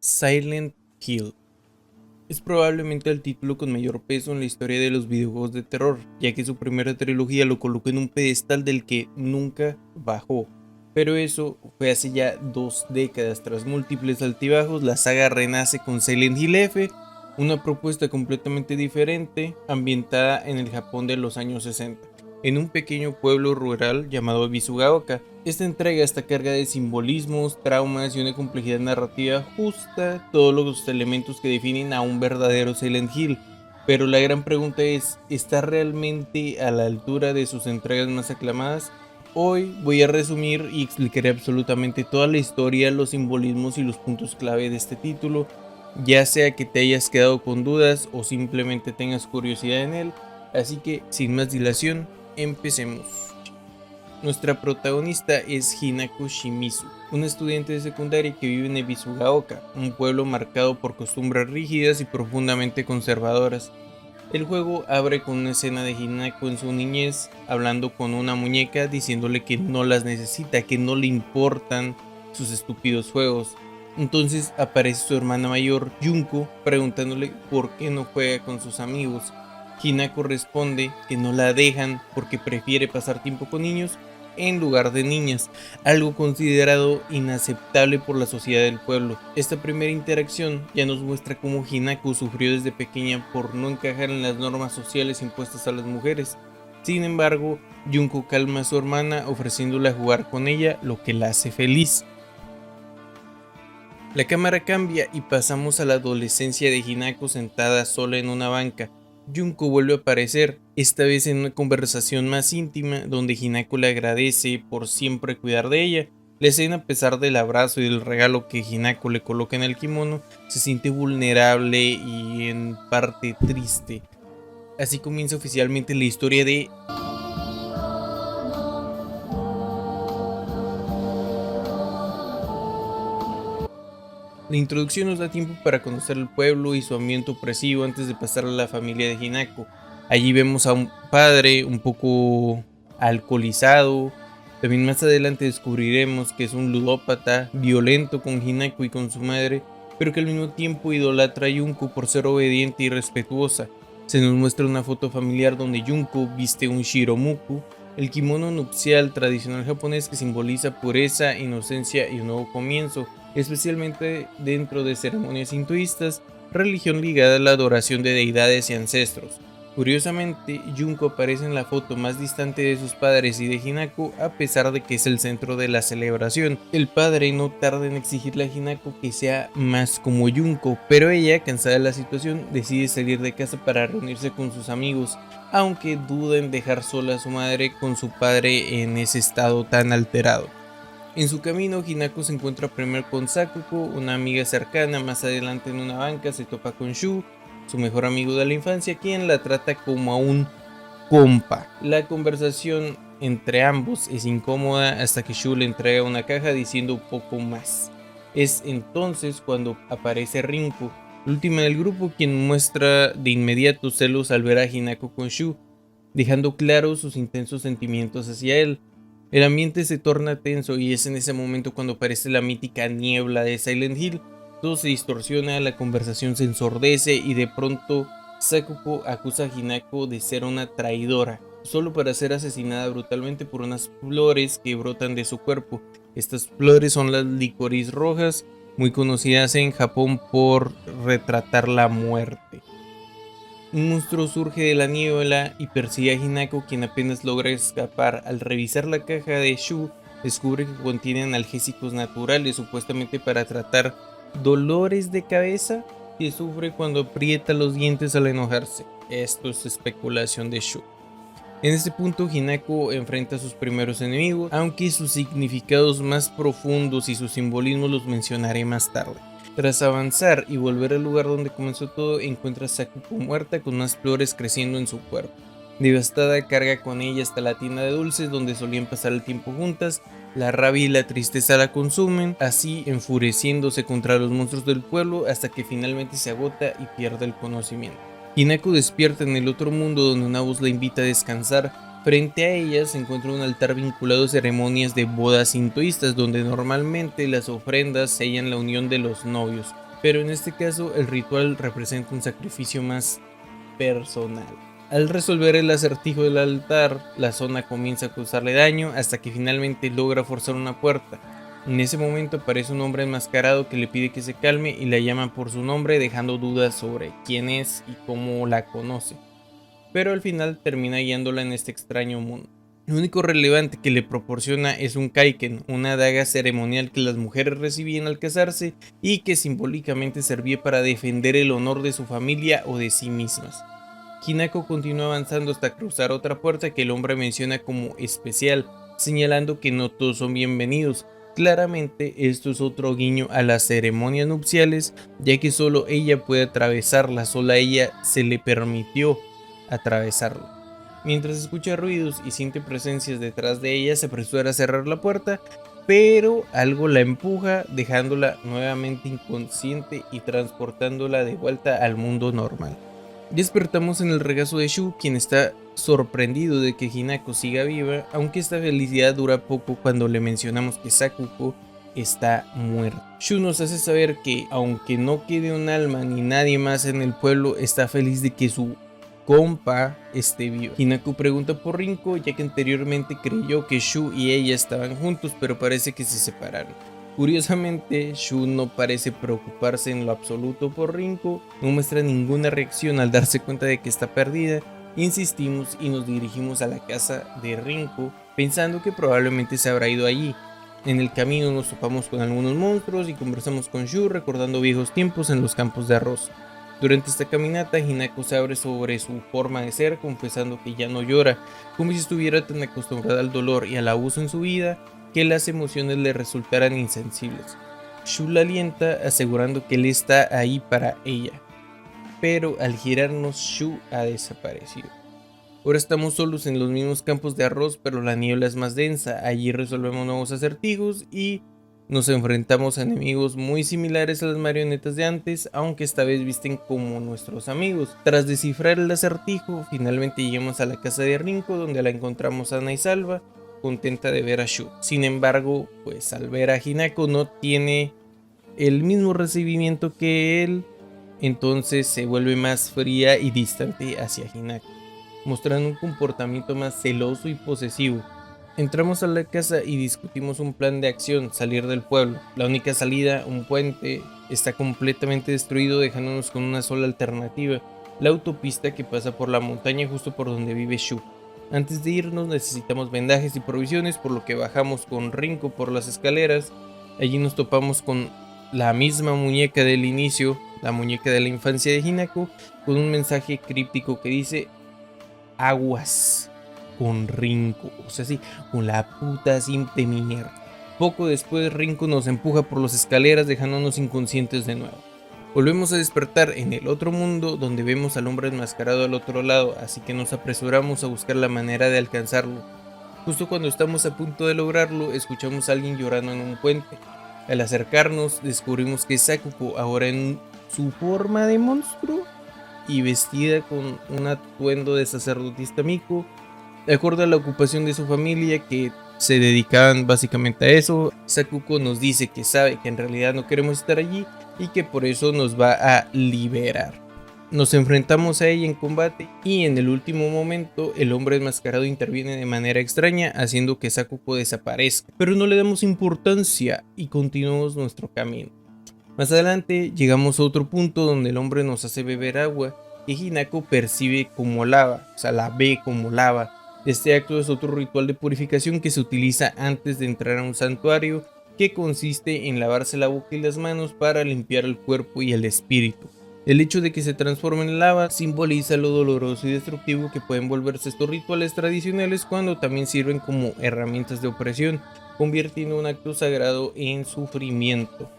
Silent Hill. Es probablemente el título con mayor peso en la historia de los videojuegos de terror, ya que su primera trilogía lo colocó en un pedestal del que nunca bajó. Pero eso fue hace ya 2 décadas. Tras múltiples altibajos, la saga renace con Silent Hill F, una propuesta completamente diferente, ambientada en el Japón de los años 60, en un pequeño pueblo rural llamado Bisugaoka. Esta entrega está cargada de simbolismos, traumas y una complejidad narrativa justa, todos los elementos que definen a un verdadero Silent Hill. Pero la gran pregunta es, ¿está realmente a la altura de sus entregas más aclamadas? Hoy voy a resumir y explicaré absolutamente toda la historia, los simbolismos y los puntos clave de este título, ya sea que te hayas quedado con dudas o simplemente tengas curiosidad en él. Así que, sin más dilación, empecemos. Nuestra protagonista es Hinako Shimizu, una estudiante de secundaria que vive en Ebisugaoka, un pueblo marcado por costumbres rígidas y profundamente conservadoras. El juego abre con una escena de Hinako en su niñez, hablando con una muñeca diciéndole que no las necesita, que no le importan sus estúpidos juegos. Entonces aparece su hermana mayor, Junko, preguntándole por qué no juega con sus amigos. Hinako responde que no la dejan porque prefiere pasar tiempo con niños en lugar de niñas, algo considerado inaceptable por la sociedad del pueblo. Esta primera interacción ya nos muestra cómo Hinako sufrió desde pequeña por no encajar en las normas sociales impuestas a las mujeres. Sin embargo, Junko calma a su hermana ofreciéndole a jugar con ella, lo que la hace feliz. La cámara cambia y pasamos a la adolescencia de Hinako sentada sola en una banca. Junko vuelve a aparecer, esta vez en una conversación más íntima donde Hinako le agradece por siempre cuidar de ella. La escena, a pesar del abrazo y del regalo que Hinako le coloca en el kimono, se siente vulnerable y en parte triste. Así comienza oficialmente la historia de La introducción nos da tiempo para conocer el pueblo y su ambiente opresivo antes de pasar a la familia de Hinako. Allí vemos a un padre un poco alcoholizado. También más adelante descubriremos que es un ludópata violento con Hinako y con su madre, pero que al mismo tiempo idolatra a Junko por ser obediente y respetuosa. Se nos muestra una foto familiar donde Junko viste un shiromuku, el kimono nupcial tradicional japonés que simboliza pureza, inocencia y un nuevo comienzo, especialmente dentro de ceremonias hinduistas, religión ligada a la adoración de deidades y ancestros. Curiosamente, Junko aparece en la foto más distante de sus padres y de Hinako, a pesar de que es el centro de la celebración. El padre no tarda en exigirle a Hinako que sea más como Junko, pero ella, cansada de la situación, decide salir de casa para reunirse con sus amigos, aunque duda en dejar sola a su madre con su padre en ese estado tan alterado. En su camino, Hinako se encuentra primero con Sakuko, una amiga cercana. Más adelante, en una banca, se topa con Shu, su mejor amigo de la infancia, quien la trata como a un compa. La conversación entre ambos es incómoda hasta que Shu le entrega una caja diciendo poco más. Es entonces cuando aparece Rinko, la última del grupo, quien muestra de inmediato celos al ver a Hinako con Shu, dejando claros sus intensos sentimientos hacia él. El ambiente se torna tenso y es en ese momento cuando aparece la mítica niebla de Silent Hill. Todo se distorsiona, la conversación se ensordece y de pronto Sakuko acusa a Hinako de ser una traidora, solo para ser asesinada brutalmente por unas flores que brotan de su cuerpo. Estas flores son las licorice rojas, muy conocidas en Japón por retratar la muerte. Un monstruo surge de la niebla y persigue a Hinako, quien apenas logra escapar. Al revisar la caja de Shu, descubre que contiene analgésicos naturales, supuestamente para tratar dolores de cabeza que sufre cuando aprieta los dientes al enojarse. Esto es especulación de Shu. En este punto, Hinako enfrenta a sus primeros enemigos, aunque sus significados más profundos y sus simbolismos los mencionaré más tarde. Tras avanzar y volver al lugar donde comenzó todo, encuentra a Sakuko muerta con unas flores creciendo en su cuerpo. Devastada, carga con ella hasta la tienda de dulces donde solían pasar el tiempo juntas. La rabia y la tristeza la consumen, así enfureciéndose contra los monstruos del pueblo hasta que finalmente se agota y pierde el conocimiento. Hinako despierta en el otro mundo donde una voz la invita a descansar. Frente a ella se encuentra un altar vinculado a ceremonias de bodas sintoístas donde normalmente las ofrendas sellan la unión de los novios. pero en este caso el ritual representa un sacrificio más personal. Al resolver el acertijo del altar, la zona comienza a causarle daño hasta que finalmente logra forzar una puerta. En ese momento aparece un hombre enmascarado que le pide que se calme y la llama por su nombre, dejando dudas sobre quién es y cómo la conoce, pero al final termina guiándola en este extraño mundo. Lo único relevante que le proporciona es un kaiken, una daga ceremonial que las mujeres recibían al casarse y que simbólicamente servía para defender el honor de su familia o de sí mismas. Hinako continúa avanzando hasta cruzar otra puerta que el hombre menciona como especial, señalando que no todos son bienvenidos. Claramente esto es otro guiño a las ceremonias nupciales, ya que solo ella puede atravesarla, solo a ella se le permitió atravesarla. Mientras escucha ruidos y siente presencias detrás de ella, se apresura a cerrar la puerta, pero algo la empuja, dejándola nuevamente inconsciente y transportándola de vuelta al mundo normal. Despertamos en el regazo de Shu, quien está sorprendido de que Hinako siga viva, aunque esta felicidad dura poco cuando le mencionamos que Sakuko está muerta. Shu nos hace saber que, aunque no quede un alma ni nadie más en el pueblo, está feliz de que su compa esté vivo. Hinako pregunta por Rinko, ya que anteriormente creyó que Shu y ella estaban juntos, pero parece que se separaron. Curiosamente, Shu no parece preocuparse en lo absoluto por Rinko, no muestra ninguna reacción al darse cuenta de que está perdida. Insistimos y nos dirigimos a la casa de Rinko, pensando que probablemente se habrá ido allí. En el camino nos topamos con algunos monstruos y conversamos con Shu, recordando viejos tiempos en los campos de arroz. Durante esta caminata, Hinako se abre sobre su forma de ser, confesando que ya no llora, como si estuviera tan acostumbrada al dolor y al abuso en su vida que las emociones le resultaran insensibles. Shu la alienta, asegurando que él está ahí para ella, pero al girarnos, Shu ha desaparecido. Ahora estamos solos en los mismos campos de arroz, pero la niebla es más densa. Allí resolvemos nuevos acertijos y nos enfrentamos a enemigos muy similares a las marionetas de antes, aunque esta vez visten como nuestros amigos. Tras descifrar el acertijo, finalmente llegamos a la casa de Rinko, donde la encontramos sana y salva, contenta de ver a Shu. Sin embargo, pues al ver a Hinako no tiene el mismo recibimiento que él, entonces se vuelve más fría y distante hacia Hinako, mostrando un comportamiento más celoso y posesivo. Entramos a la casa y discutimos un plan de acción: salir del pueblo. La única salida, un puente, está completamente destruido, dejándonos con una sola alternativa: la autopista que pasa por la montaña justo por donde vive Shu. Antes de irnos necesitamos vendajes y provisiones, por lo que bajamos con Rinko por las escaleras. Allí nos topamos con la misma muñeca del inicio, la muñeca de la infancia de Hinako, con un mensaje críptico que dice: aguas con Rinko, o sea, sí, con la puta simple mierda. Poco después, Rinko nos empuja por las escaleras, dejándonos inconscientes de nuevo. Volvemos a despertar en el otro mundo, donde vemos al hombre enmascarado al otro lado, así que nos apresuramos a buscar la manera de alcanzarlo. Justo cuando estamos a punto de lograrlo, escuchamos a alguien llorando en un puente. Al acercarnos, descubrimos que es Sakuko, ahora en su forma de monstruo y vestida con un atuendo de sacerdotista Miko, de acuerdo a la ocupación de su familia, que se dedicaban básicamente a eso. Sakuko nos dice que sabe que en realidad no queremos estar allí y que por eso nos va a liberar. Nos enfrentamos a ella en combate y en el último momento el hombre enmascarado interviene de manera extraña, haciendo que Sakuko desaparezca, pero no le damos importancia y continuamos nuestro camino. Más adelante llegamos a otro punto donde el hombre nos hace beber agua que Hinako percibe como lava, o sea, la ve como lava. Este acto es otro ritual de purificación que se utiliza antes de entrar a un santuario, que consiste en lavarse la boca y las manos para limpiar el cuerpo y el espíritu. El hecho de que se transforme en lava simboliza lo doloroso y destructivo que pueden volverse estos rituales tradicionales, cuando también sirven como herramientas de opresión, convirtiendo un acto sagrado en sufrimiento.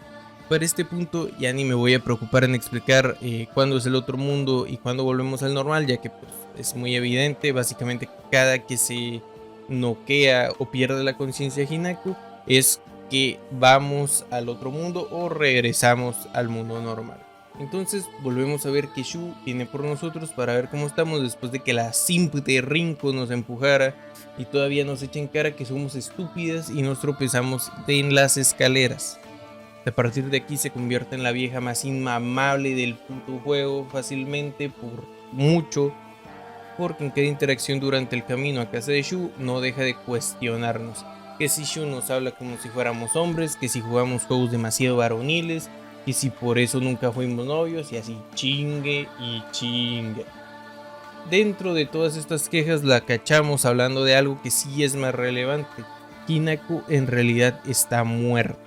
Para este punto ya ni me voy a preocupar en explicar cuándo es el otro mundo y cuándo volvemos al normal, ya que pues, es muy evidente. Básicamente cada que se noquea o pierde la conciencia de Hinako es que vamos al otro mundo o regresamos al mundo normal. Entonces volvemos a ver que Shu viene por nosotros para ver cómo estamos, después de que la simp de Rinko nos empujara y todavía nos echa en cara que somos estúpidas y nos tropezamos en las escaleras. A partir de aquí se convierte en la vieja más inmamable del puto juego fácilmente por mucho, porque en cada interacción durante el camino a casa de Shu no deja de cuestionarnos. Que si Shu nos habla como si fuéramos hombres, que si jugamos juegos demasiado varoniles, que si por eso nunca fuimos novios y así chingue y chingue. Dentro de todas estas quejas la cachamos hablando de algo que sí es más relevante. Hinako en realidad está muerta.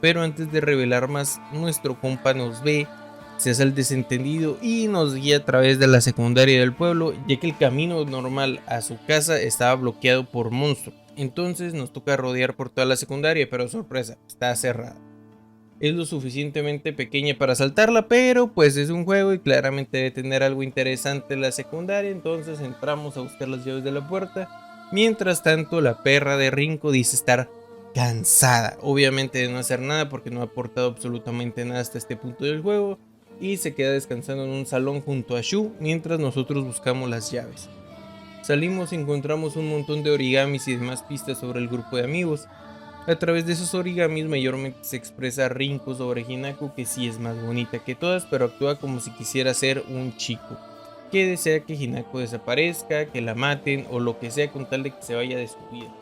Pero antes de revelar más, nuestro compa nos ve, se hace el desentendido y nos guía a través de la secundaria del pueblo, ya que el camino normal a su casa estaba bloqueado por monstruos. Entonces nos toca rodear por toda la secundaria, pero sorpresa, está cerrada. Es lo suficientemente pequeña para saltarla, pero pues es un juego y claramente debe tener algo interesante en la secundaria, entonces entramos a buscar las llaves de la puerta. Mientras tanto, la perra de Rinko dice estar cansada, obviamente de no hacer nada porque no ha aportado absolutamente nada hasta este punto del juego, y se queda descansando en un salón junto a Shu mientras nosotros buscamos las llaves. Salimos y encontramos un montón de origamis y demás pistas sobre el grupo de amigos. A través de esos origamis mayormente se expresa Rinko sobre Hinako, que sí es más bonita que todas, pero actúa como si quisiera ser un chico, que desea que Hinako desaparezca, que la maten o lo que sea con tal de que se vaya de su vida.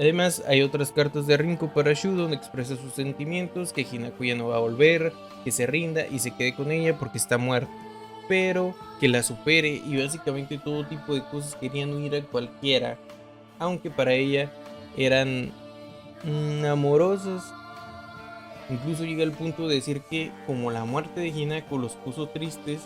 Además, hay otras cartas de Rinko para Shu donde expresa sus sentimientos, que Hinako ya no va a volver, que se rinda y se quede con ella porque está muerta, pero que la supere, y básicamente todo tipo de cosas querían huir a cualquiera, aunque para ella eran amorosas. Incluso llega al punto de decir que como la muerte de Hinako los puso tristes,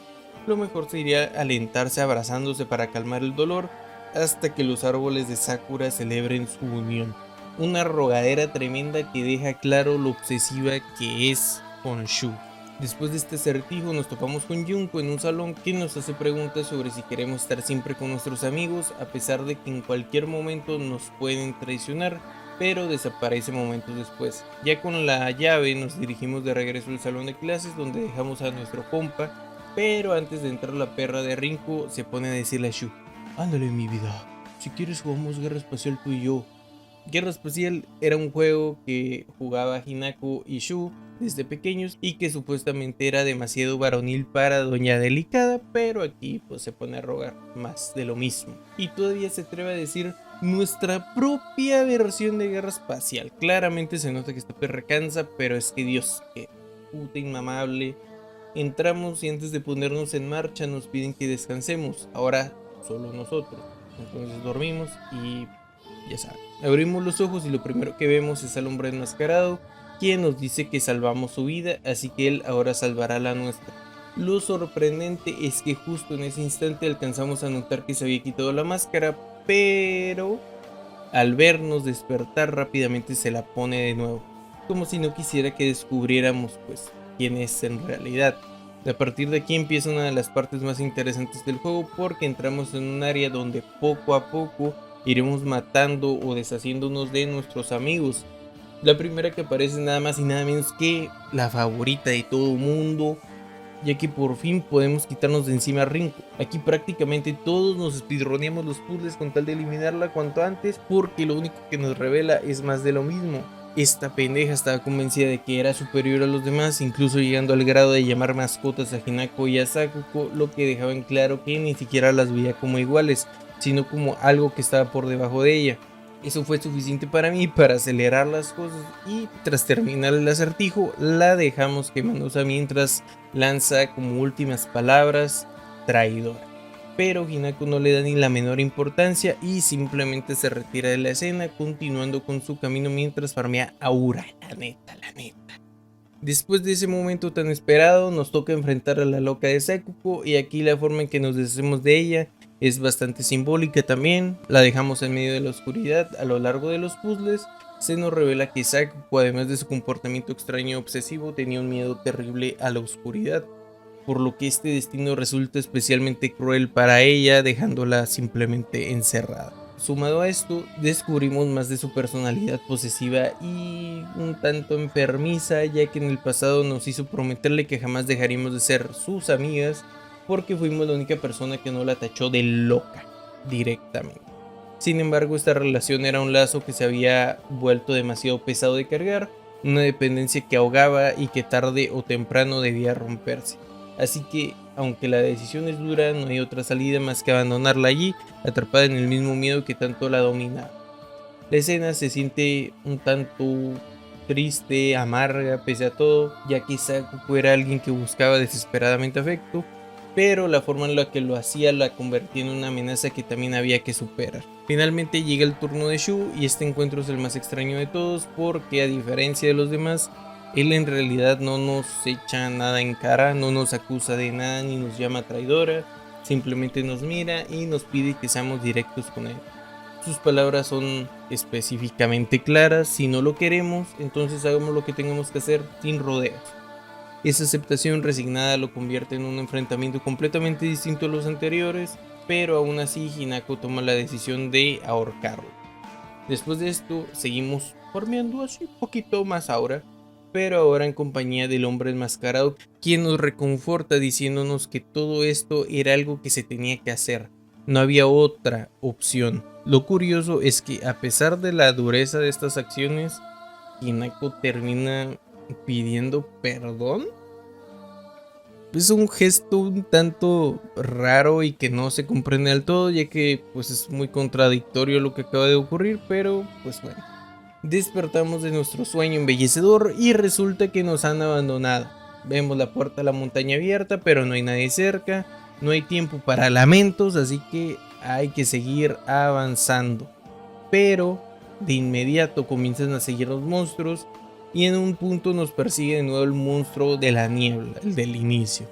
lo mejor sería alentarse abrazándose para calmar el dolor hasta que los árboles de Sakura celebren su unión. Una rogadera tremenda que deja claro lo obsesiva que es con Shu. Después de este acertijo nos topamos con Junko en un salón que nos hace preguntas sobre si queremos estar siempre con nuestros amigos a pesar de que en cualquier momento nos pueden traicionar, pero desaparece momentos después. Ya con la llave nos dirigimos de regreso al salón de clases donde dejamos a nuestro compa, pero antes de entrar la perra de Rinko se pone a decirle a Shu: ándale mi vida, si quieres jugamos Guerra Espacial tú y yo. Guerra Espacial era un juego que jugaba Hinako y Shu desde pequeños y que supuestamente era demasiado varonil para Doña Delicada, pero aquí pues se pone a rogar más de lo mismo. Y todavía se atreve a decir nuestra propia versión de Guerra Espacial. Claramente se nota que esta perra cansa, pero es que Dios, qué puta inmamable. Entramos y antes de ponernos en marcha nos piden que descansemos, ahora solo nosotros. Entonces dormimos y ya saben. Abrimos los ojos y lo primero que vemos es al hombre enmascarado, quien nos dice que salvamos su vida, así que él ahora salvará la nuestra. Lo sorprendente es que justo en ese instante alcanzamos a notar que se había quitado la máscara, pero al vernos despertar rápidamente se la pone de nuevo, como si no quisiera que descubriéramos pues quién es en realidad. A partir de aquí empieza una de las partes más interesantes del juego, porque entramos en un área donde poco a poco iremos matando o deshaciéndonos de nuestros amigos. La primera que aparece nada más y nada menos que la favorita de todo mundo, ya que por fin podemos quitarnos de encima a Rinko. Aquí prácticamente todos nos speedroneamos los puzzles con tal de eliminarla cuanto antes, porque lo único que nos revela es más de lo mismo. Esta pendeja estaba convencida de que era superior a los demás, incluso llegando al grado de llamar mascotas a Hinako y a Sakuko, lo que dejaba en claro que ni siquiera las veía como iguales, sino como algo que estaba por debajo de ella. Eso fue suficiente para mí para acelerar las cosas y tras terminar el acertijo la dejamos quemándose mientras lanza como últimas palabras: traidora. Pero Hinako no le da ni la menor importancia y simplemente se retira de la escena, continuando con su camino mientras farmea Aura, la neta. Después de ese momento tan esperado, nos toca enfrentar a la loca de Sakuko, y aquí la forma en que nos deshacemos de ella es bastante simbólica también. La dejamos en medio de la oscuridad. A lo largo de los puzzles se nos revela que Sakuko, además de su comportamiento extraño y obsesivo, tenía un miedo terrible a la oscuridad, por lo que este destino resulta especialmente cruel para ella, dejándola simplemente encerrada. Sumado a esto, descubrimos más de su personalidad posesiva y un tanto enfermiza, ya que en el pasado nos hizo prometerle que jamás dejaríamos de ser sus amigas, porque fuimos la única persona que no la tachó de loca directamente. Sin embargo, esta relación era un lazo que se había vuelto demasiado pesado de cargar, una dependencia que ahogaba y que tarde o temprano debía romperse. Así que, aunque la decisión es dura, no hay otra salida más que abandonarla allí, atrapada en el mismo miedo que tanto la dominaba. La escena se siente un tanto triste, amarga, pese a todo, ya que Sakuko era alguien que buscaba desesperadamente afecto, pero la forma en la que lo hacía la convertía en una amenaza que también había que superar. Finalmente llega el turno de Shu y este encuentro es el más extraño de todos porque, a diferencia de los demás, él en realidad no nos echa nada en cara, no nos acusa de nada ni nos llama traidora, simplemente nos mira y nos pide que seamos directos con él. Sus palabras son específicamente claras: si no lo queremos, entonces hagamos lo que tengamos que hacer sin rodeos. Esa aceptación resignada lo convierte en un enfrentamiento completamente distinto a los anteriores, pero aún así Hinako toma la decisión de ahorcarlo. Después de esto, seguimos farmeando así un poquito más ahora, pero ahora en compañía del hombre enmascarado, quien nos reconforta diciéndonos que todo esto era algo que se tenía que hacer, no había otra opción. Lo curioso es que, a pesar de la dureza de estas acciones, Hinako termina pidiendo perdón. Es un gesto un tanto raro y que no se comprende del todo, ya que pues es muy contradictorio lo que acaba de ocurrir, pero pues bueno. Despertamos de nuestro sueño embellecedor y resulta que nos han abandonado. Vemos la puerta a la montaña abierta, pero no hay nadie cerca, no hay tiempo para lamentos, así que hay que seguir avanzando. Pero de inmediato comienzan a seguir los monstruos y en un punto nos persigue de nuevo el monstruo de la niebla, el del inicio.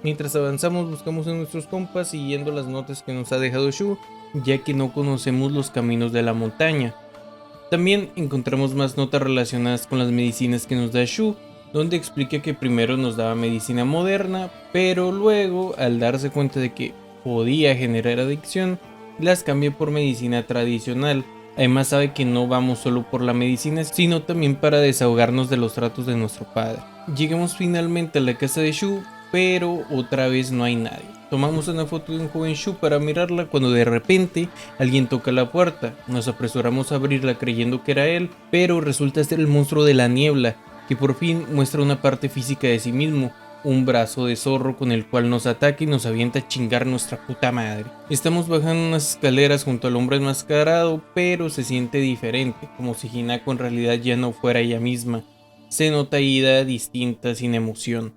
Mientras avanzamos buscamos a nuestros compas siguiendo las notas que nos ha dejado Shu, ya que no conocemos los caminos de la montaña. También encontramos más notas relacionadas con las medicinas que nos da Shu, donde explica que primero nos daba medicina moderna, pero luego, al darse cuenta de que podía generar adicción, las cambia por medicina tradicional. Además sabe que no vamos solo por la medicina, sino también para desahogarnos de los tratos de nuestro padre. Llegamos finalmente a la casa de Shu, pero otra vez no hay nadie. Tomamos una foto de un joven Shu para mirarla cuando de repente alguien toca la puerta. Nos apresuramos a abrirla creyendo que era él, pero resulta ser el monstruo de la niebla, que por fin muestra una parte física de sí mismo, un brazo de zorro con el cual nos ataca y nos avienta a chingar nuestra puta madre. Estamos bajando unas escaleras junto al hombre enmascarado, pero se siente diferente, como si Hinako en realidad ya no fuera ella misma. Se nota ida distinta, sin emoción.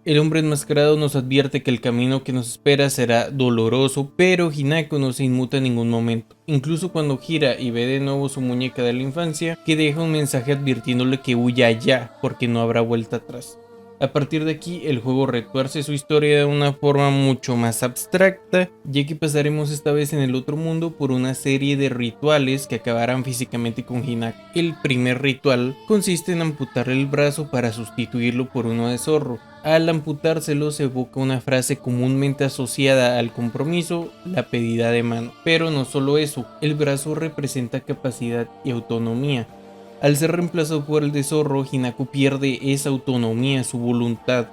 El hombre enmascarado nos advierte que el camino que nos espera será doloroso, pero Hinako no se inmuta en ningún momento, incluso cuando gira y ve de nuevo su muñeca de la infancia, que deja un mensaje advirtiéndole que huya ya, porque no habrá vuelta atrás. A partir de aquí, el juego retuerce su historia de una forma mucho más abstracta, ya que pasaremos esta vez en el otro mundo por una serie de rituales que acabarán físicamente con Hinako. El primer ritual consiste en amputarle el brazo para sustituirlo por uno de zorro. Al amputárselo se evoca una frase comúnmente asociada al compromiso, la pedida de mano. Pero no solo eso, el brazo representa capacidad y autonomía. Al ser reemplazado por el de zorro, Hinako pierde esa autonomía, su voluntad,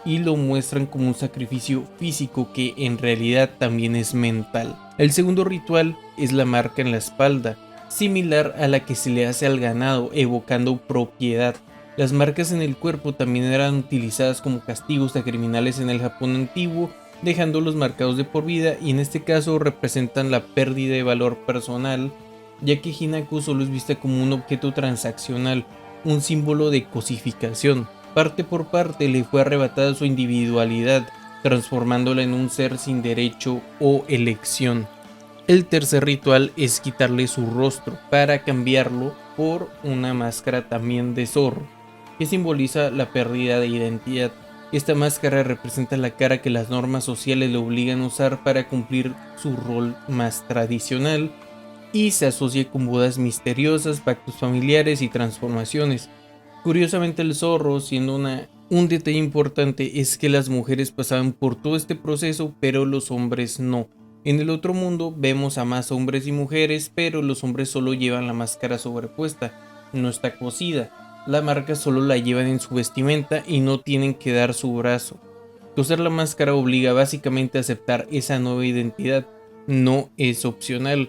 y lo muestran como un sacrificio físico que en realidad también es mental. El segundo ritual es la marca en la espalda, similar a la que se le hace al ganado, evocando propiedad. Las marcas en el cuerpo también eran utilizadas como castigos a criminales en el Japón antiguo, dejándolos marcados de por vida, y en este caso representan la pérdida de valor personal, ya que Hinako solo es vista como un objeto transaccional, un símbolo de cosificación. Parte por parte le fue arrebatada su individualidad, transformándola en un ser sin derecho o elección. El tercer ritual es quitarle su rostro para cambiarlo por una máscara también de zorro, que simboliza la pérdida de identidad. Esta máscara representa la cara que las normas sociales le obligan a usar para cumplir su rol más tradicional, y se asocia con bodas misteriosas, pactos familiares y transformaciones. Curiosamente, el zorro, siendo un detalle importante, es que las mujeres pasaban por todo este proceso, pero los hombres no. En el otro mundo vemos a más hombres y mujeres, pero los hombres solo llevan la máscara sobrepuesta, no está cosida. La marca solo la llevan en su vestimenta y no tienen que dar su brazo. Usar la máscara obliga básicamente a aceptar esa nueva identidad, no es opcional.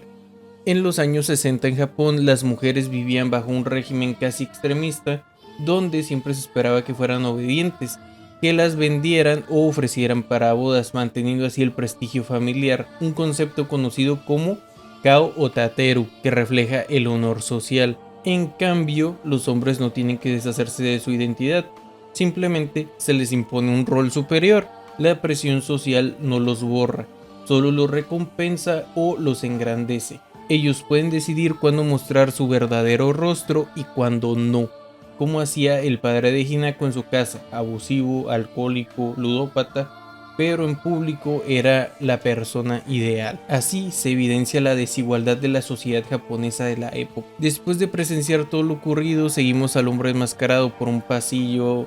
En los años 60 en Japón, las mujeres vivían bajo un régimen casi extremista, donde siempre se esperaba que fueran obedientes, que las vendieran o ofrecieran para bodas, manteniendo así el prestigio familiar, un concepto conocido como Kao o Tateru, que refleja el honor social. En cambio, los hombres no tienen que deshacerse de su identidad, simplemente se les impone un rol superior. La presión social no los borra, solo los recompensa o los engrandece. Ellos pueden decidir cuándo mostrar su verdadero rostro y cuándo no, como hacía el padre de Hinako en su casa, abusivo, alcohólico, ludópata, pero en público era la persona ideal. Así se evidencia la desigualdad de la sociedad japonesa de la época. Después de presenciar todo lo ocurrido, seguimos al hombre enmascarado por un pasillo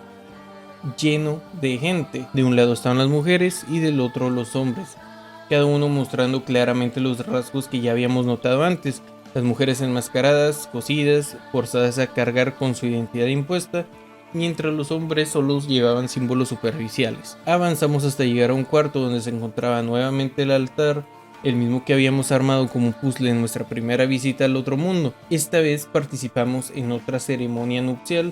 lleno de gente. De un lado estaban las mujeres y del otro los hombres, cada uno mostrando claramente los rasgos que ya habíamos notado antes. Las mujeres enmascaradas, cosidas, forzadas a cargar con su identidad impuesta, mientras los hombres solo llevaban símbolos superficiales. Avanzamos hasta llegar a un cuarto donde se encontraba nuevamente el altar, el mismo que habíamos armado como puzzle en nuestra primera visita al otro mundo. Esta vez participamos en otra ceremonia nupcial,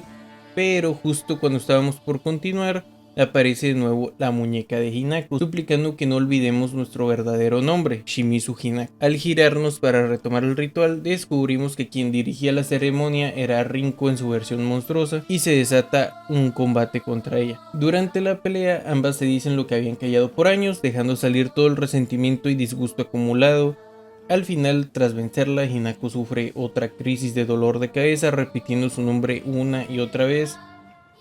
pero justo cuando estábamos por continuar, aparece de nuevo la muñeca de Hinako, suplicando que no olvidemos nuestro verdadero nombre, Shimizu Hinako. Al girarnos para retomar el ritual, descubrimos que quien dirigía la ceremonia era Rinko en su versión monstruosa y se desata un combate contra ella. Durante la pelea, ambas se dicen lo que habían callado por años, dejando salir todo el resentimiento y disgusto acumulado. Al final, tras vencerla, Hinako sufre otra crisis de dolor de cabeza, repitiendo su nombre una y otra vez,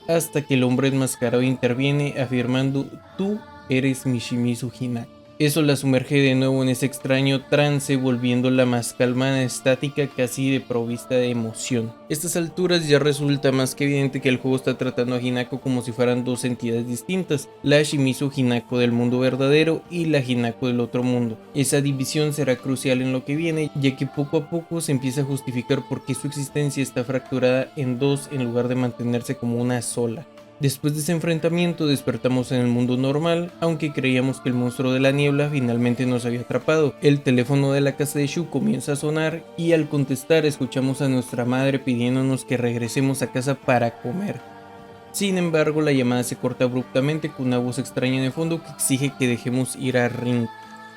hasta que el hombre enmascarado interviene afirmando: tú eres mi Shimizu Hinako. Eso la sumerge de nuevo en ese extraño trance, volviéndola más calmada, estática, casi desprovista de emoción. A estas alturas ya resulta más que evidente que el juego está tratando a Hinako como si fueran dos entidades distintas, la Shimizu Hinako del mundo verdadero y la Hinako del otro mundo. Esa división será crucial en lo que viene, ya que poco a poco se empieza a justificar por qué su existencia está fracturada en dos en lugar de mantenerse como una sola. Después de ese enfrentamiento despertamos en el mundo normal, aunque creíamos que el monstruo de la niebla finalmente nos había atrapado. El teléfono de la casa de Shu comienza a sonar y al contestar escuchamos a nuestra madre pidiéndonos que regresemos a casa para comer. Sin embargo, la llamada se corta abruptamente con una voz extraña en el fondo que exige que dejemos ir a Rin.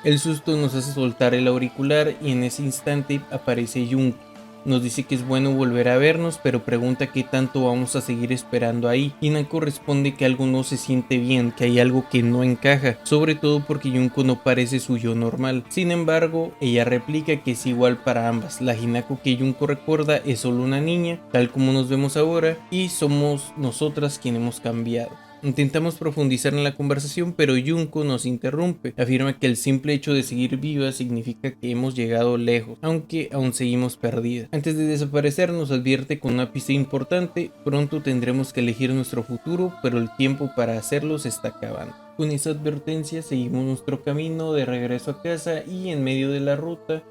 El susto nos hace soltar el auricular y en ese instante aparece Junko. Nos dice que es bueno volver a vernos, pero pregunta qué tanto vamos a seguir esperando ahí. Hinako responde que algo no se siente bien, que hay algo que no encaja, sobre todo porque Junko no parece su yo normal. Sin embargo, ella replica que es igual para ambas. La Hinako que Junko recuerda es solo una niña, tal como nos vemos ahora, y somos nosotras quienes hemos cambiado. Intentamos profundizar en la conversación, pero Junko nos interrumpe. Afirma que el simple hecho de seguir viva significa que hemos llegado lejos, aunque aún seguimos perdidas. Antes de desaparecer nos advierte con una pista importante: pronto tendremos que elegir nuestro futuro, pero el tiempo para hacerlo se está acabando. Con esa advertencia seguimos nuestro camino de regreso a casa y en medio de la ruta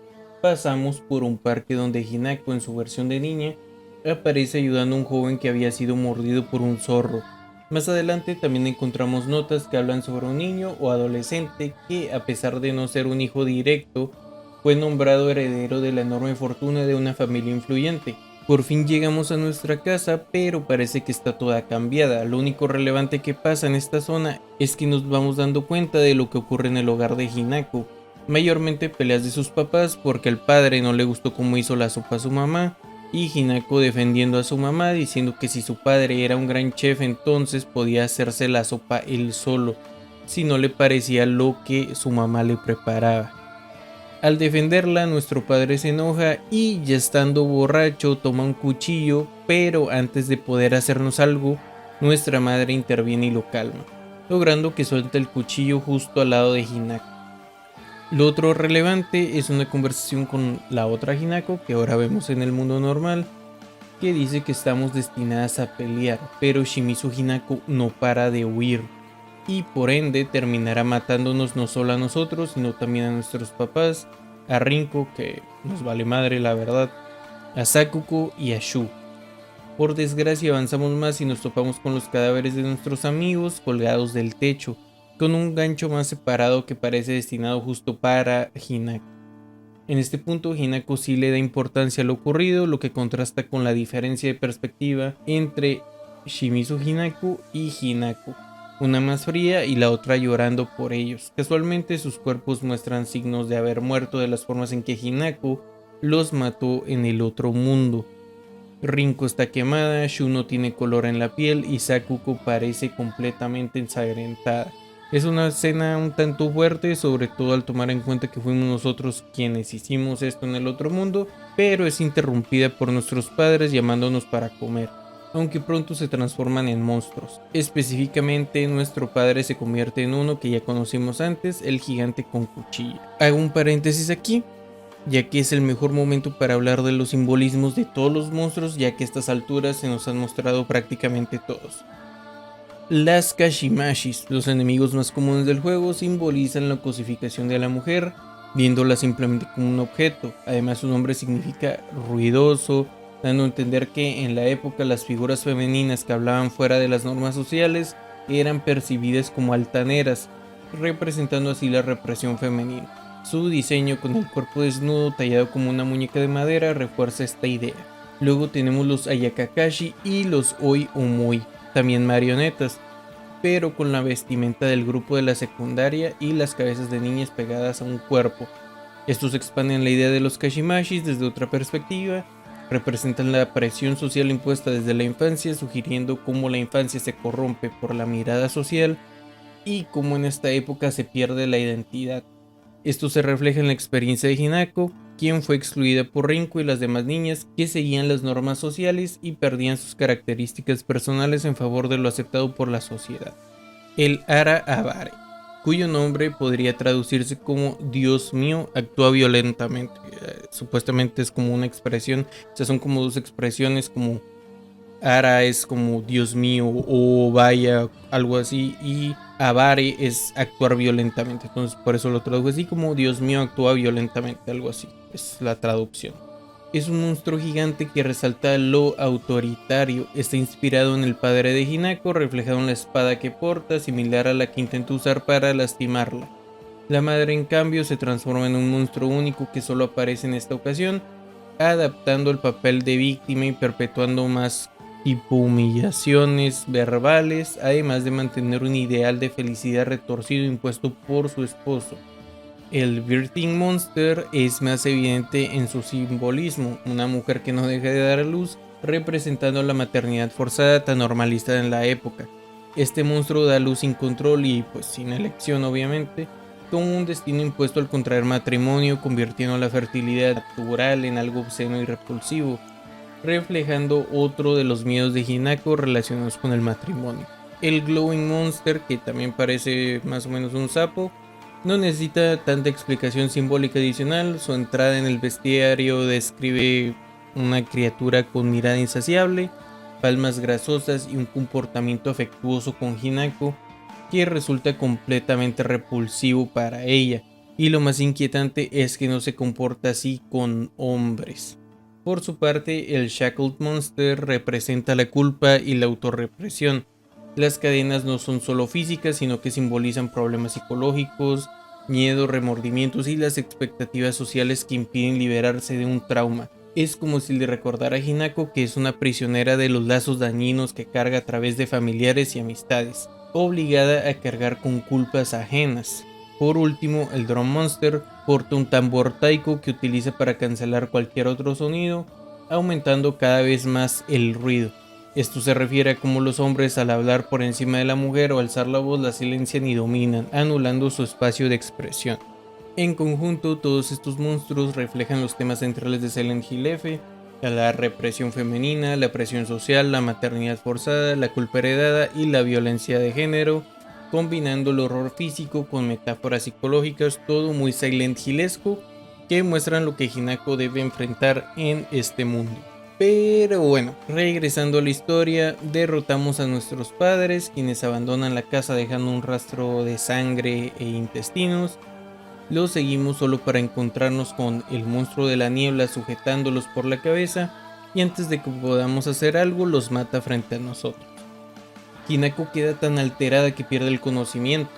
pasamos por un parque donde Hinako en su versión de niña aparece ayudando a un joven que había sido mordido por un zorro. Más adelante también encontramos notas que hablan sobre un niño o adolescente que, a pesar de no ser un hijo directo, fue nombrado heredero de la enorme fortuna de una familia influyente. Por fin llegamos a nuestra casa, pero parece que está toda cambiada. Lo único relevante que pasa en esta zona es que nos vamos dando cuenta de lo que ocurre en el hogar de Hinako. Mayormente peleas de sus papás porque al padre no le gustó cómo hizo la sopa a su mamá, y Hinako defendiendo a su mamá diciendo que si su padre era un gran chef entonces podía hacerse la sopa él solo, si no le parecía lo que su mamá le preparaba. Al defenderla, nuestro padre se enoja y, ya estando borracho, toma un cuchillo, pero antes de poder hacernos algo, nuestra madre interviene y lo calma, logrando que suelte el cuchillo justo al lado de Hinako. Lo otro relevante es una conversación con la otra Hinako que ahora vemos en el mundo normal, que dice que estamos destinadas a pelear, pero Shimizu Hinako no para de huir y por ende terminará matándonos no solo a nosotros sino también a nuestros papás, a Rinko, que nos vale madre la verdad, a Sakuko y a Shu. Por desgracia avanzamos más y nos topamos con los cadáveres de nuestros amigos colgados del techo, con un gancho más separado que parece destinado justo para Hinako. En este punto, Hinako sí le da importancia a lo ocurrido, lo que contrasta con la diferencia de perspectiva entre Shimizu Hinako y Hinako, una más fría y la otra llorando por ellos. Casualmente sus cuerpos muestran signos de haber muerto de las formas en que Hinako los mató en el otro mundo. Rinko está quemada, Shu no tiene color en la piel y Sakuko parece completamente ensangrentada. Es una escena un tanto fuerte, sobre todo al tomar en cuenta que fuimos nosotros quienes hicimos esto en el otro mundo, pero es interrumpida por nuestros padres llamándonos para comer, aunque pronto se transforman en monstruos. Específicamente, nuestro padre se convierte en uno que ya conocimos antes, el gigante con cuchilla. Hago un paréntesis aquí, ya que es el mejor momento para hablar de los simbolismos de todos los monstruos, ya que a estas alturas se nos han mostrado prácticamente todos. Las Kashimashis, los enemigos más comunes del juego, simbolizan la cosificación de la mujer, viéndola simplemente como un objeto. Además, su nombre significa ruidoso, dando a entender que en la época las figuras femeninas que hablaban fuera de las normas sociales eran percibidas como altaneras, representando así la represión femenina. Su diseño con el cuerpo desnudo tallado como una muñeca de madera refuerza esta idea. Luego tenemos los Ayakakashi y los Oi Omoi, también marionetas, pero con la vestimenta del grupo de la secundaria y las cabezas de niñas pegadas a un cuerpo. Estos expanden la idea de los Kashimashis desde otra perspectiva, representan la presión social impuesta desde la infancia, sugiriendo cómo la infancia se corrompe por la mirada social y cómo en esta época se pierde la identidad. Esto se refleja en la experiencia de Hinako, quien fue excluida por Rinko y las demás niñas que seguían las normas sociales y perdían sus características personales en favor de lo aceptado por la sociedad. El Ara Abare, cuyo nombre podría traducirse como Dios mío, actúa violentamente. Supuestamente es como una expresión, o sea, son como dos expresiones, como Ara es como Dios mío o vaya, algo así, y Abare es actuar violentamente. Entonces por eso lo traduzco así como Dios mío actúa violentamente, algo así. Es la traducción. Es un monstruo gigante que resalta lo autoritario. Está inspirado en el padre de Hinako, reflejado en la espada que porta, similar a la que intenta usar para lastimarla. La madre, en cambio, se transforma en un monstruo único que solo aparece en esta ocasión, adaptando el papel de víctima y perpetuando más tipo humillaciones verbales, además de mantener un ideal de felicidad retorcido impuesto por su esposo. El Birthing Monster es más evidente en su simbolismo, una mujer que no deja de dar a luz, representando la maternidad forzada tan normalista en la época. Este monstruo da luz sin control y pues sin elección obviamente, con un destino impuesto al contraer matrimonio, convirtiendo la fertilidad natural en algo obsceno y repulsivo, reflejando otro de los miedos de Hinako relacionados con el matrimonio. El Glowing Monster, que también parece más o menos un sapo, no necesita tanta explicación simbólica adicional. Su entrada en el bestiario describe una criatura con mirada insaciable, palmas grasosas y un comportamiento afectuoso con Hinako que resulta completamente repulsivo para ella, y lo más inquietante es que no se comporta así con hombres. Por su parte, el Shackled Monster representa la culpa y la autorrepresión. Las cadenas no son solo físicas, sino que simbolizan problemas psicológicos, miedo, remordimientos y las expectativas sociales que impiden liberarse de un trauma. Es como si le recordara a Hinako que es una prisionera de los lazos dañinos que carga a través de familiares y amistades, obligada a cargar con culpas ajenas. Por último, el Drum Monster porta un tambor taiko que utiliza para cancelar cualquier otro sonido, aumentando cada vez más el ruido. Esto se refiere a cómo los hombres, al hablar por encima de la mujer o alzar la voz, la silencian y dominan, anulando su espacio de expresión. En conjunto, todos estos monstruos reflejan los temas centrales de Silent Hill F: la represión femenina, la presión social, la maternidad forzada, la culpa heredada y la violencia de género, combinando el horror físico con metáforas psicológicas, todo muy Silent Hillesco, que muestran lo que Hinako debe enfrentar en este mundo. Pero bueno, regresando a la historia, derrotamos a nuestros padres, quienes abandonan la casa dejando un rastro de sangre e intestinos. Los seguimos solo para encontrarnos con el monstruo de la niebla sujetándolos por la cabeza, y antes de que podamos hacer algo los mata frente a nosotros. Hinako queda tan alterada que pierde el conocimiento.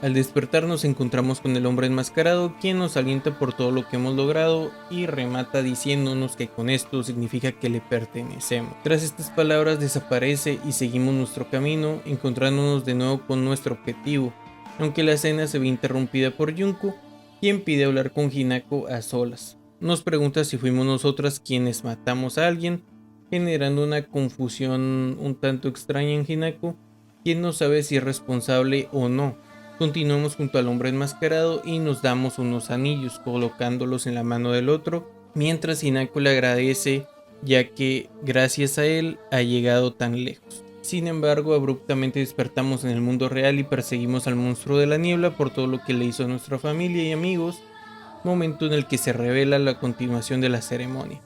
Al despertar nos encontramos con el hombre enmascarado, quien nos alienta por todo lo que hemos logrado y remata diciéndonos que con esto significa que le pertenecemos. Tras estas palabras desaparece y seguimos nuestro camino, encontrándonos de nuevo con nuestro objetivo, aunque la escena se ve interrumpida por Junko, quien pide hablar con Hinako a solas. Nos pregunta si fuimos nosotras quienes matamos a alguien, generando una confusión un tanto extraña en Hinako, quien no sabe si es responsable o no. Continuamos junto al hombre enmascarado y nos damos unos anillos, colocándolos en la mano del otro, mientras Hinako le agradece, ya que gracias a él ha llegado tan lejos. Sin embargo, abruptamente despertamos en el mundo real y perseguimos al monstruo de la niebla por todo lo que le hizo a nuestra familia y amigos, momento en el que se revela la continuación de la ceremonia.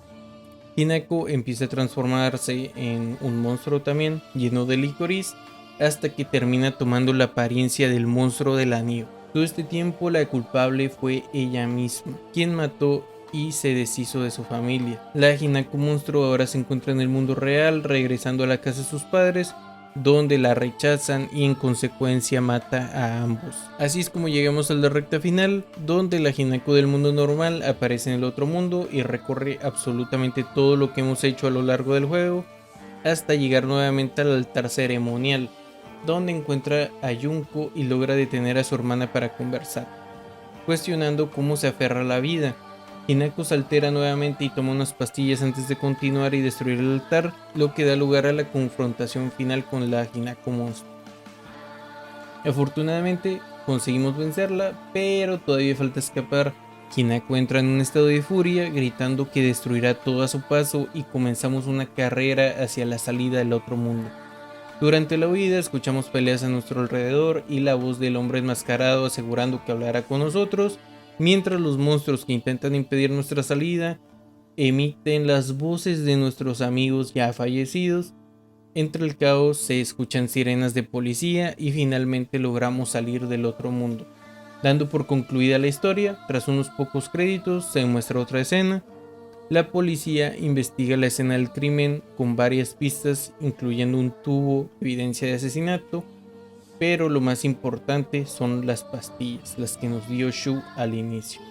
Hinako empieza a transformarse en un monstruo también, lleno de licorice, hasta que termina tomando la apariencia del monstruo de la nieve. Todo este tiempo la culpable fue ella misma, quien mató y se deshizo de su familia. La Hinako monstruo ahora se encuentra en el mundo real, regresando a la casa de sus padres, donde la rechazan y en consecuencia mata a ambos. Así es como llegamos a la recta final, donde la Hinako del mundo normal aparece en el otro mundo y recorre absolutamente todo lo que hemos hecho a lo largo del juego, hasta llegar nuevamente al altar ceremonial, donde encuentra a Junko y logra detener a su hermana para conversar, cuestionando cómo se aferra a la vida. Hinako se altera nuevamente y toma unas pastillas antes de continuar y destruir el altar, lo que da lugar a la confrontación final con la Hinako monstruo. Afortunadamente conseguimos vencerla, pero todavía falta escapar. Hinako entra en un estado de furia, gritando que destruirá todo a su paso y comenzamos una carrera hacia la salida del otro mundo. Durante la huida escuchamos peleas a nuestro alrededor y la voz del hombre enmascarado asegurando que hablará con nosotros, mientras los monstruos que intentan impedir nuestra salida emiten las voces de nuestros amigos ya fallecidos. Entre el caos se escuchan sirenas de policía y finalmente logramos salir del otro mundo. Dando por concluida la historia, tras unos pocos créditos se muestra otra escena. La policía investiga la escena del crimen con varias pistas, incluyendo un tubo de evidencia de asesinato, pero lo más importante son las pastillas, las que nos dio Shu al inicio.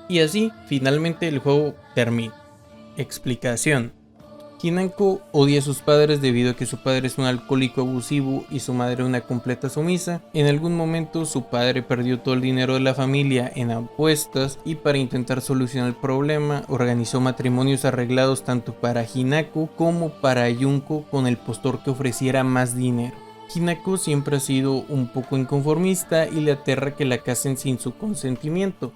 Y así, finalmente el juego termina. Explicación. Hinako odia a sus padres debido a que su padre es un alcohólico abusivo y su madre una completa sumisa. En algún momento su padre perdió todo el dinero de la familia en apuestas y para intentar solucionar el problema organizó matrimonios arreglados tanto para Hinako como para Junko con el postor que ofreciera más dinero. Hinako siempre ha sido un poco inconformista y le aterra que la casen sin su consentimiento.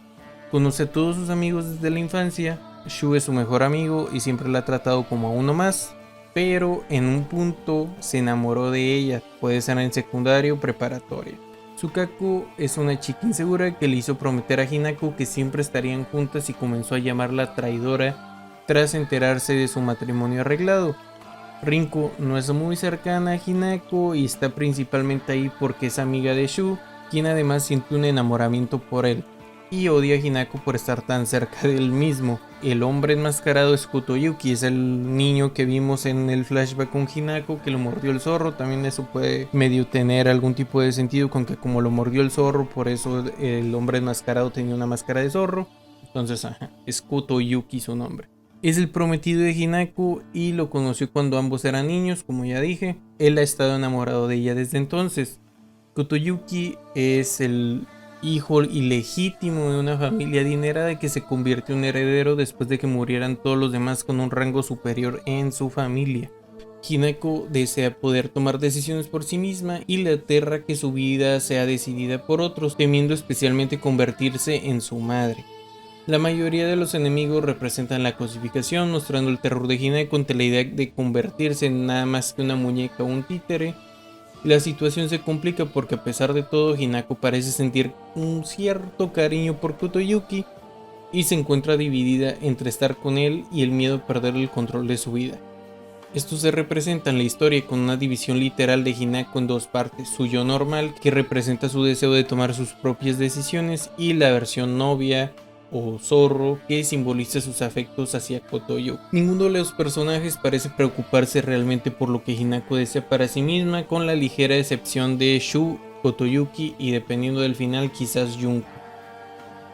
Conoce a todos sus amigos desde la infancia. Shu es su mejor amigo y siempre la ha tratado como a uno más, pero en un punto se enamoró de ella, puede ser en secundaria o preparatoria. Tsukako es una chica insegura que le hizo prometer a Hinako que siempre estarían juntas y comenzó a llamarla traidora tras enterarse de su matrimonio arreglado. Rinko no es muy cercana a Hinako y está principalmente ahí porque es amiga de Shu, quien además siente un enamoramiento por él y odia a Hinako por estar tan cerca de él mismo. El hombre enmascarado es Kotoyuki, es el niño que vimos en el flashback con Hinako que lo mordió el zorro. También eso puede medio tener algún tipo de sentido con que como lo mordió el zorro, por eso el hombre enmascarado tenía una máscara de zorro. Entonces es Kotoyuki su nombre. Es el prometido de Hinako y lo conoció cuando ambos eran niños, como ya dije. Él ha estado enamorado de ella desde entonces. Kotoyuki es el hijo ilegítimo de una familia adinerada que se convirtió en heredero después de que murieran todos los demás con un rango superior en su familia. Hinako desea poder tomar decisiones por sí misma y le aterra que su vida sea decidida por otros, temiendo especialmente convertirse en su madre. La mayoría de los enemigos representan la cosificación, mostrando el terror de Hinako ante la idea de convertirse en nada más que una muñeca o un títere. La situación se complica porque a pesar de todo Hinako parece sentir un cierto cariño por Kotoyuki y se encuentra dividida entre estar con él y el miedo a perder el control de su vida. Esto se representa en la historia con una división literal de Hinako en dos partes: su yo normal, que representa su deseo de tomar sus propias decisiones, y la versión novia o zorro, que simboliza sus afectos hacia Kotoyuki. Ninguno de los personajes parece preocuparse realmente por lo que Hinako desea para sí misma, con la ligera excepción de Shu, Kotoyuki y dependiendo del final quizás Junko.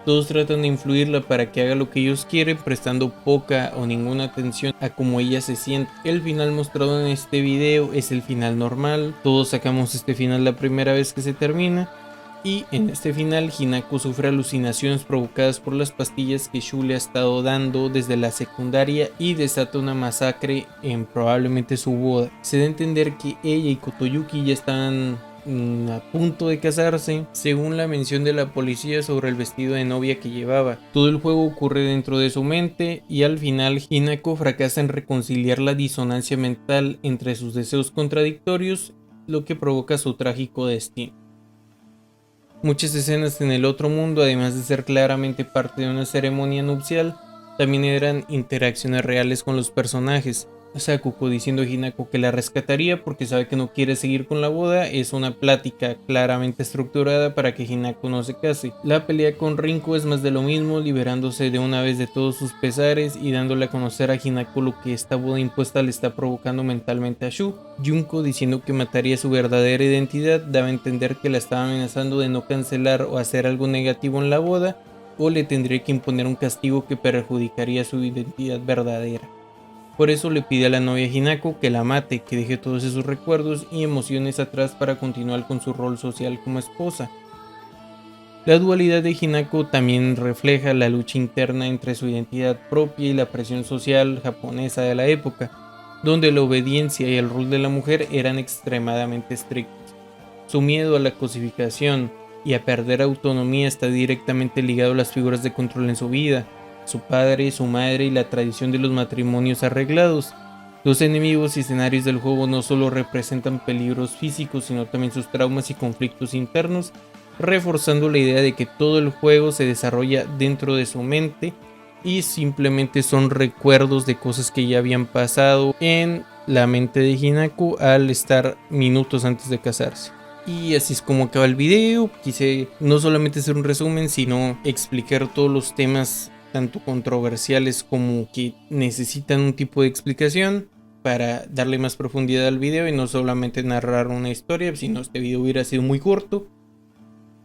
Todos tratan de influirla para que haga lo que ellos quieren, prestando poca o ninguna atención a cómo ella se siente. El final mostrado en este video es el final normal, todos sacamos este final la primera vez que se termina. Y en este final Hinako sufre alucinaciones provocadas por las pastillas que Shu le ha estado dando desde la secundaria y desata una masacre en probablemente su boda. Se da a entender que ella y Kotoyuki ya están a punto de casarse, según la mención de la policía sobre el vestido de novia que llevaba. Todo el juego ocurre dentro de su mente y al final Hinako fracasa en reconciliar la disonancia mental entre sus deseos contradictorios, lo que provoca su trágico destino. Muchas escenas en el otro mundo, además de ser claramente parte de una ceremonia nupcial, también eran interacciones reales con los personajes. Sakuko diciendo a Hinako que la rescataría porque sabe que no quiere seguir con la boda es una plática claramente estructurada para que Hinako no se case. La pelea con Rinko es más de lo mismo, liberándose de una vez de todos sus pesares y dándole a conocer a Hinako lo que esta boda impuesta le está provocando mentalmente a Shu. Junko diciendo que mataría su verdadera identidad daba a entender que la estaba amenazando de no cancelar o hacer algo negativo en la boda, o le tendría que imponer un castigo que perjudicaría su identidad verdadera. Por eso le pide a la novia Hinako que la mate, que deje todos esos recuerdos y emociones atrás para continuar con su rol social como esposa. La dualidad de Hinako también refleja la lucha interna entre su identidad propia y la presión social japonesa de la época, donde la obediencia y el rol de la mujer eran extremadamente estrictos. Su miedo a la cosificación y a perder autonomía está directamente ligado a las figuras de control en su vida, su padre, su madre y la tradición de los matrimonios arreglados. Los enemigos y escenarios del juego no solo representan peligros físicos, sino también sus traumas y conflictos internos, reforzando la idea de que todo el juego se desarrolla dentro de su mente y simplemente son recuerdos de cosas que ya habían pasado en la mente de Hinako al estar minutos antes de casarse. Y así es como acaba el video. Quise no solamente hacer un resumen, sino explicar todos los temas tanto controversiales como que necesitan un tipo de explicación para darle más profundidad al video y no solamente narrar una historia, sino este video hubiera sido muy corto.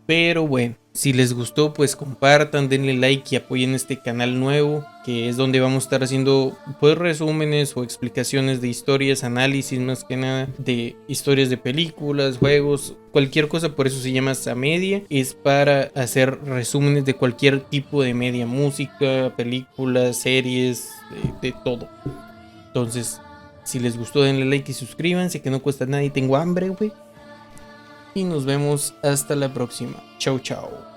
Pero bueno, si les gustó pues compartan, denle like y apoyen este canal nuevo, que es donde vamos a estar haciendo pues resúmenes o explicaciones de historias, análisis más que nada de historias de películas, juegos, cualquier cosa. Por eso se llama Samedia, es para hacer resúmenes de cualquier tipo de media, música, películas, series, de todo. Entonces, si les gustó denle like y suscríbanse, que no cuesta nada y tengo hambre, güey. Y nos vemos hasta la próxima. Chau, chau.